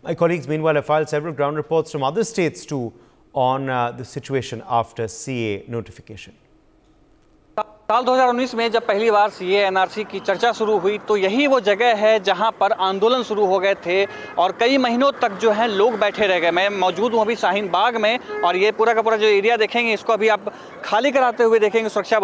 My colleagues, meanwhile, have filed several ground reports from other states too on the situation after CA notification. साल 2019 में जब पहली बार CA NRC की चर्चा शुरू हुई तो यही वो जगह है जहां पर आंदोलन शुरू हो गए थे और कई महीनों तक जो है लोग बैठे रह गए। मैं मौजूद हूं अभी शाहीन बाग में और ये पूरा का पूरा जो एरिया देखेंगे इसको अभी आप खाली कराते हुए देखेंगे। सुरक्षा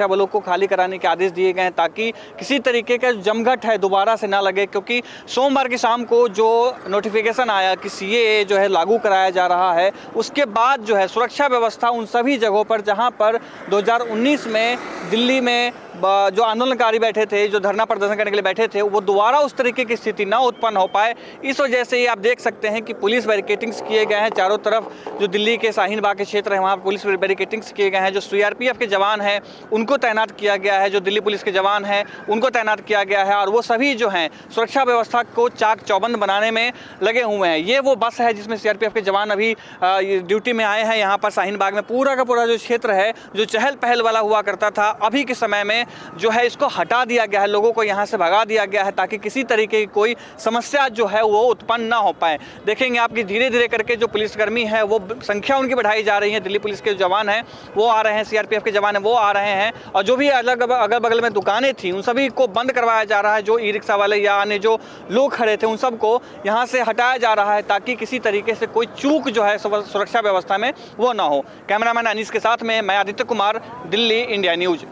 बलों को खाली कराने के आदेश दिए गए हैं ताकि किसी तरीके का जमघट है दोबारा से ना लगे, क्योंकि सोमवार की शाम को जो नोटिफिकेशन आया कि सीए जो है लागू कराया जा रहा है, उसके बाद जो है सुरक्षा व्यवस्था उन सभी जगहों पर जहाँ पर 2019 में दिल्ली में जो आंदोलनकारी बैठे थे, जो धरना प्रदर्शन करने के लिए बैठे थे, वो दोबारा उस तरीके की स्थिति ना उत्पन्न हो पाए। इस वजह से ही आप देख सकते हैं कि पुलिस बैरिकेटिंग्स किए गए हैं चारों तरफ। जो दिल्ली के शाहीन बाग के क्षेत्र है वहाँ पुलिस बैरिकेटिंग्स किए गए हैं। जो सीआरपीएफ के जवान हैं उनको तैनात किया गया है, जो दिल्ली पुलिस के जवान हैं उनको तैनात किया गया है और वो सभी जो हैं सुरक्षा व्यवस्था को चाक चौबंद बनाने में लगे हुए हैं। ये वो बस है जिसमें सीआरपीएफ के जवान अभी ड्यूटी में आए हैं। यहाँ पर शाहीन बाग में पूरा का पूरा जो क्षेत्र है जो चहल पहल वाला हुआ करता था, अभी के समय में जो है इसको हटा दिया गया है, लोगों को यहाँ से भगा दिया गया है ताकि किसी तरीके की कोई समस्या जो है वो उत्पन्न ना हो पाए। देखेंगे आपकी धीरे धीरे करके जो पुलिसकर्मी है वो संख्या उनकी बढ़ाई जा रही है। दिल्ली पुलिस के जवान हैं वो आ रहे हैं, सीआरपीएफ के जवान हैं वो आ रहे हैं और जो भी अगल बगल में दुकानें थी उन सभी को बंद करवाया जा रहा है। जो ई रिक्शा वाले या अन्य जो लोग खड़े थे उन सबको यहाँ से हटाया जा रहा है ताकि किसी तरीके से कोई चूक जो है सुरक्षा व्यवस्था में वो ना हो। कैमरामैन अनीस के साथ में मैं Aditya Kumar, Delhi, India news.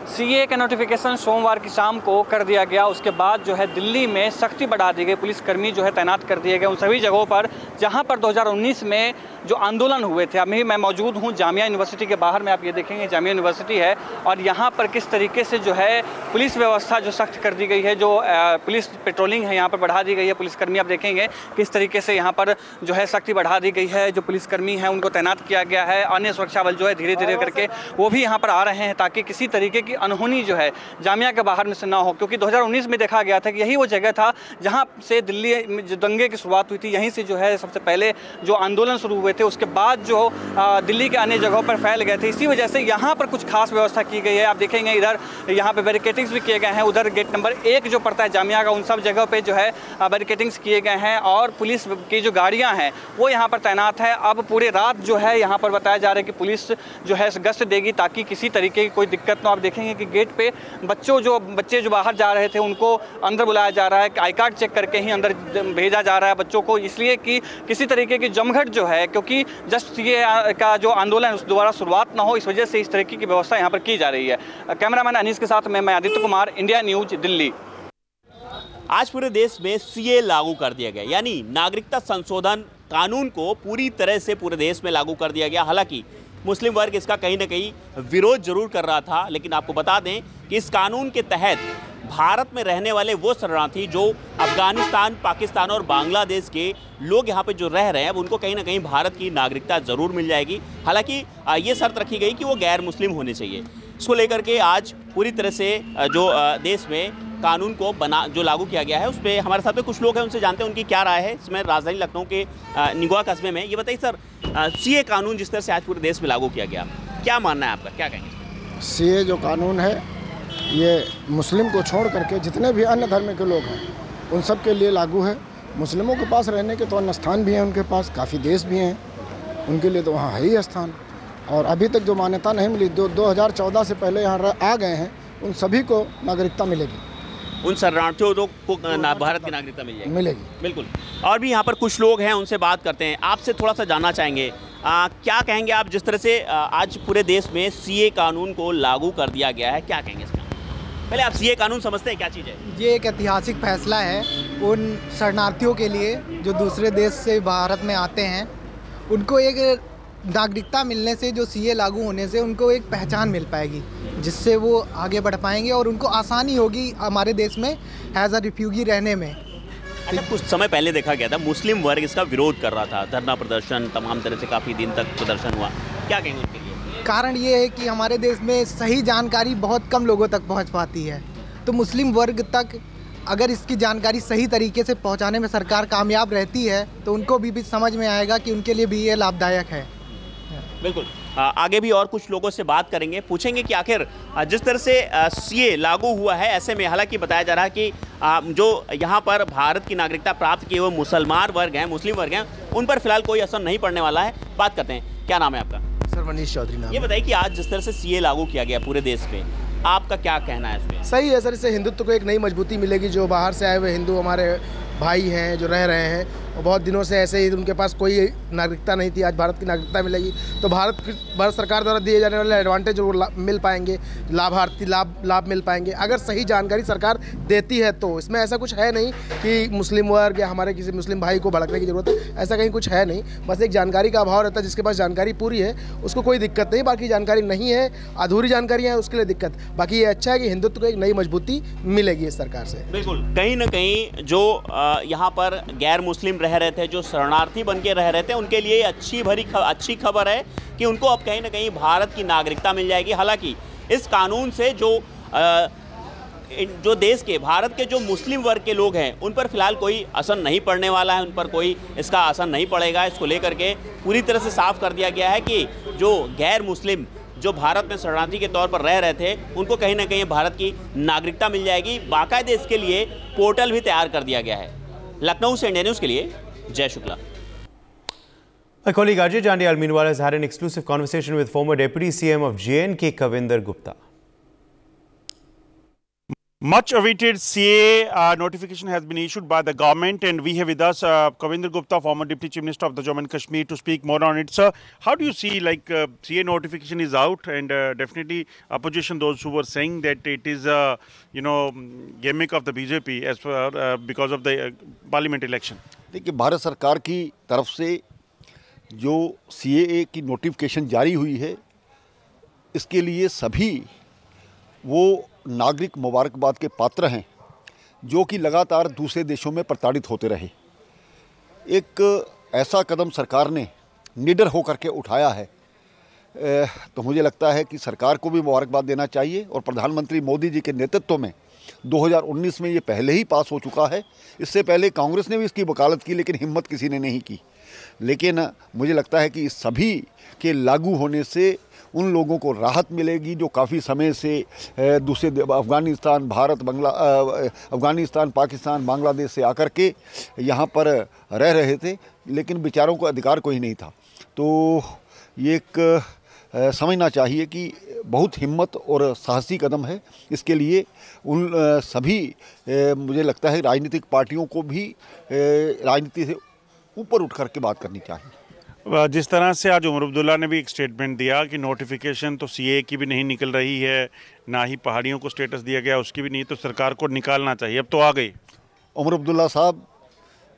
CA का नोटिफिकेशन सोमवार की शाम को कर दिया गया, उसके बाद जो है दिल्ली में सख्ती बढ़ा दी गई, पुलिसकर्मी जो है तैनात कर दिए गए उन सभी जगहों पर जहां पर 2019 में जो आंदोलन हुए थे। अभी मैं मौजूद हूं जामिया यूनिवर्सिटी के बाहर में, आप ये देखेंगे जामिया यूनिवर्सिटी है और यहाँ पर किस तरीके से जो है पुलिस व्यवस्था जो सख्त कर दी गई है, जो पुलिस पेट्रोलिंग है यहाँ पर बढ़ा दी गई है। पुलिसकर्मी आप देखेंगे किस तरीके से यहाँ पर जो है सख्ती बढ़ा दी गई है। जो पुलिसकर्मी हैं उनको तैनात किया गया है, अन्य सुरक्षा बल जो है धीरे धीरे करके वो भी यहाँ पर आ रहे हैं ताकि किसी तरीके की अनहोनी जो है जामिया के बाहर में से ना हो। क्योंकि 2019 में देखा गया था कि यही वो जगह था जहां से दिल्ली में जो दंगे की शुरुआत हुई थी, यहीं से जो है सबसे पहले जो आंदोलन शुरू हुए थे, उसके बाद जो दिल्ली के अन्य जगहों पर फैल गए थे। इसी वजह से यहाँ पर कुछ खास व्यवस्था की गई है। आप देखेंगे इधर यहाँ पे बैरिकेटिंग्स भी किए गए हैं, उधर गेट नंबर 1 जो पड़ता है जामिया का, उन सब जगह पे जो है बैरिकेटिंग्स किए गए हैं और पुलिस की जो गाड़ियाँ हैं वो यहाँ पर तैनात है। अब पूरे रात जो है यहाँ पर बताया जा रहा है कि पुलिस जो है गश्त देगी ताकि किसी तरीके की कोई दिक्कत ना। आप देखेंगे कि गेट पे बच्चे जो बाहर जा रहे थे उनको अंदर बुलाया जा रहा है, आई कार्ड चेक करके ही अंदर भेजा जा रहा है बच्चों को, इसलिए कि किसी तरीके की जमघट जो है, क्योंकि जस्ट ये का जो आंदोलन उस दोबारा शुरुआत ना हो, इस वजह से इस तरीके की व्यवस्था यहाँ पर की जा रही है। कैमरामैन अनीस के साथ मैं आदित्य कुमार, इंडिया न्यूज, दिल्ली। आज पूरे देश में सीए लागू कर दिया गया, यानी नागरिकता संशोधन कानून को पूरी तरह से पूरे देश में लागू कर दिया गया। हालांकि मुस्लिम वर्ग इसका कहीं ना कहीं विरोध जरूर कर रहा था, लेकिन आपको बता दें कि इस कानून के तहत भारत में रहने वाले वो शरणार्थी जो अफगानिस्तान, पाकिस्तान और बांग्लादेश के लोग यहाँ पे जो रह रहे हैं, अब उनको कहीं ना कहीं भारत की नागरिकता ज़रूर मिल जाएगी। हालांकि ये शर्त रखी गई कि वो गैर मुस्लिम होने चाहिए। इसको लेकर के आज पूरी तरह से जो देश में कानून को जो लागू किया गया है, उस पर हमारे साथ में कुछ लोग हैं, उनसे जानते हैं उनकी क्या राय है। इसमें राजधानी लखनऊ के निगवा कस्बे में, ये बताइए सर, सीए कानून जिस तरह से आज पूरे देश में लागू किया गया, क्या मानना है आपका, क्या कहेंगे? सीए जो कानून है ये मुस्लिम को छोड़ करके जितने भी अन्य धर्म के लोग हैं उन सब के लिए लागू है। मुस्लिमों के पास रहने के तो अन्य स्थान भी हैं, उनके पास काफ़ी देश भी हैं, उनके लिए तो वहाँ है ही स्थान। और अभी तक जो मान्यता नहीं मिली, 2014 से पहले यहाँ आ गए हैं, उन सभी को नागरिकता मिलेगी। उन शरणार्थियों को भारत की नागरिकता मिलेगी। बिल्कुल। और भी यहाँ पर कुछ लोग हैं, उनसे बात करते हैं। आपसे थोड़ा सा जानना चाहेंगे, क्या कहेंगे आप, जिस तरह से आज पूरे देश में सीए कानून को लागू कर दिया गया है, क्या कहेंगे इसमें? पहले आप सीए कानून समझते हैं क्या चीज़ है? ये एक ऐतिहासिक फैसला है उन शरणार्थियों के लिए जो दूसरे देश से भारत में आते हैं। उनको एक नागरिकता मिलने से, जो सीए लागू होने से उनको एक पहचान मिल पाएगी जिससे वो आगे बढ़ पाएंगे और उनको आसानी होगी हमारे देश में एज अ रिफ्यूजी रहने में। अच्छा, कुछ समय पहले देखा गया था मुस्लिम वर्ग इसका विरोध कर रहा था, धरना प्रदर्शन तमाम तरह से काफ़ी दिन तक प्रदर्शन हुआ, क्या कहेंगे उनके लिए? कारण ये है कि हमारे देश में सही जानकारी बहुत कम लोगों तक पहुंच पाती है, तो मुस्लिम वर्ग तक अगर इसकी जानकारी सही तरीके से पहुंचाने में सरकार कामयाब रहती है तो उनको भी समझ में आएगा कि उनके लिए भी ये लाभदायक है। बिल्कुल। आगे भी और कुछ लोगों से बात करेंगे, पूछेंगे कि आखिर जिस तरह से सीए लागू हुआ है, ऐसे में हालांकि बताया जा रहा है कि जो यहाँ पर भारत की नागरिकता प्राप्त किए हुए मुसलमान वर्ग हैं, मुस्लिम वर्ग हैं, उन पर फिलहाल कोई असर नहीं पड़ने वाला है। बात करते हैं, क्या नाम है आपका? सर मनीष चौधरी नाम। ये बताइए कि आज जिस तरह से सीए लागू किया गया पूरे देश में, आपका क्या कहना है इसमें? सही है सर, इससे हिंदुत्व को एक नई मजबूती मिलेगी। जो बाहर से आए हुए हिंदू हमारे भाई हैं जो रह रहे हैं, और बहुत दिनों से ऐसे ही उनके पास कोई नागरिकता नहीं थी, आज भारत की नागरिकता मिलेगी तो भारत सरकार द्वारा दिए जाने वाले एडवांटेज वो मिल पाएंगे, लाभार्थी लाभ मिल पाएंगे अगर सही जानकारी सरकार देती है तो। इसमें ऐसा कुछ है नहीं कि मुस्लिम वर्ग या हमारे किसी मुस्लिम भाई को भड़कने की ज़रूरत है, ऐसा कहीं कुछ है नहीं। बस एक जानकारी का अभाव रहता है, जिसके पास जानकारी पूरी है उसको कोई दिक्कत नहीं, बाकी जानकारी नहीं है, अधूरी जानकारी है, उसके लिए दिक्कत। बाकी ये अच्छा है कि हिंदुत्व को एक नई मजबूती मिलेगी इस सरकार से। बिल्कुल, कहीं ना कहीं जो यहाँ पर गैर मुस्लिम रह रहे थे, जो शरणार्थी बन के रह रहे थे, उनके लिए अच्छी खबर है कि उनको अब कहीं ना कहीं भारत की नागरिकता मिल जाएगी। हालांकि इस कानून से जो देश के, भारत के जो मुस्लिम वर्ग के लोग हैं, उन पर फिलहाल कोई असर नहीं पड़ने वाला है, उन पर कोई इसका असर नहीं पड़ेगा। इसको लेकर के पूरी तरह से साफ कर दिया गया है कि जो गैर मुस्लिम जो भारत में शरणार्थी के तौर पर रह रहे थे, उनको कहीं ना कहीं भारत की नागरिकता मिल जाएगी। बाकायदे इसके लिए पोर्टल भी तैयार कर दिया गया है। लखनऊ से इंडिया न्यूज़ के लिए जय Shukla. My colleague Ajay Jandial, meanwhile, has had an exclusive conversation with former Deputy CM of JNK, Kavinder Gupta. Much awaited CA notification has been issued by the government, and we have with us Kavinder Gupta, former Deputy Chief Minister of the Jammu and Kashmir, to speak more on it. Sir, how do you see, CA notification is out, and definitely opposition, those who were saying that it is gimmick of the BJP as far because of the parliament election? देखिए, भारत सरकार की तरफ से जो CAA की notification जारी हुई है, इसके लिए सभी वो नागरिक मुबारकबाद के पात्र हैं जो कि लगातार दूसरे देशों में प्रताड़ित होते रहे। एक ऐसा कदम सरकार ने निडर होकर के उठाया है, तो मुझे लगता है कि सरकार को भी मुबारकबाद देना चाहिए। और प्रधानमंत्री मोदी जी के नेतृत्व में 2019 में ये पहले ही पास हो चुका है। इससे पहले कांग्रेस ने भी इसकी वकालत की, लेकिन हिम्मत किसी ने नहीं की। लेकिन मुझे लगता है कि इस सभी के लागू होने से उन लोगों को राहत मिलेगी जो काफ़ी समय से दूसरे अफ़गानिस्तान, पाकिस्तान, बांग्लादेश से आकर के यहाँ पर रह रहे थे, लेकिन बेचारों को अधिकार कोई नहीं था। तो ये एक समझना चाहिए कि बहुत हिम्मत और साहसी कदम है। इसके लिए उन सभी मुझे लगता है राजनीतिक पार्टियों को भी राजनीति से ऊपर उठ कर के बात करनी चाहिए। जिस तरह से आज उमर अब्दुल्ला ने भी एक स्टेटमेंट दिया कि नोटिफिकेशन तो CA की भी नहीं निकल रही है, ना ही पहाड़ियों को स्टेटस दिया गया उसकी भी नहीं, तो सरकार को निकालना चाहिए, अब तो आ गई। उमर अब्दुल्ला साहब,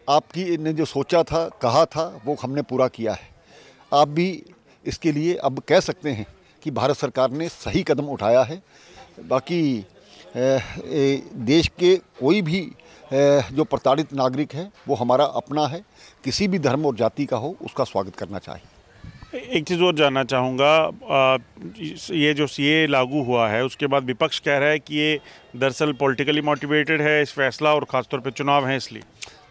आपकी ने जो सोचा था, कहा था, वो हमने पूरा किया है। आप भी इसके लिए अब कह सकते हैं कि भारत सरकार ने सही कदम उठाया है। बाकी देश के कोई भी जो प्रताड़ित नागरिक है वो हमारा अपना है, किसी भी धर्म और जाति का हो, उसका स्वागत करना चाहिए। एक चीज़ और जानना चाहूँगा, ये जो CA लागू हुआ है उसके बाद विपक्ष कह रहा है कि ये दरअसल पॉलिटिकली मोटिवेटेड है इस फैसला, और ख़ासतौर पे चुनाव है इसलिए।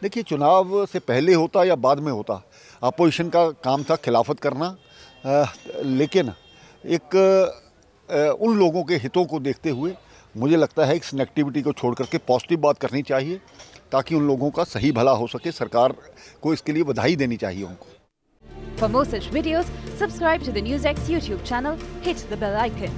देखिए, चुनाव से पहले होता या बाद में होता, अपोजिशन का काम था खिलाफत करना, लेकिन एक उन लोगों के हितों को देखते हुए मुझे लगता है इस नेगेटिविटी को छोड़ करके पॉजिटिव बात करनी चाहिए, ताकि उन लोगों का सही भला हो सके। सरकार को इसके लिए बधाई देनी चाहिए उनको। For more such videos, subscribe to the NewsX YouTube channel, hit the bell icon.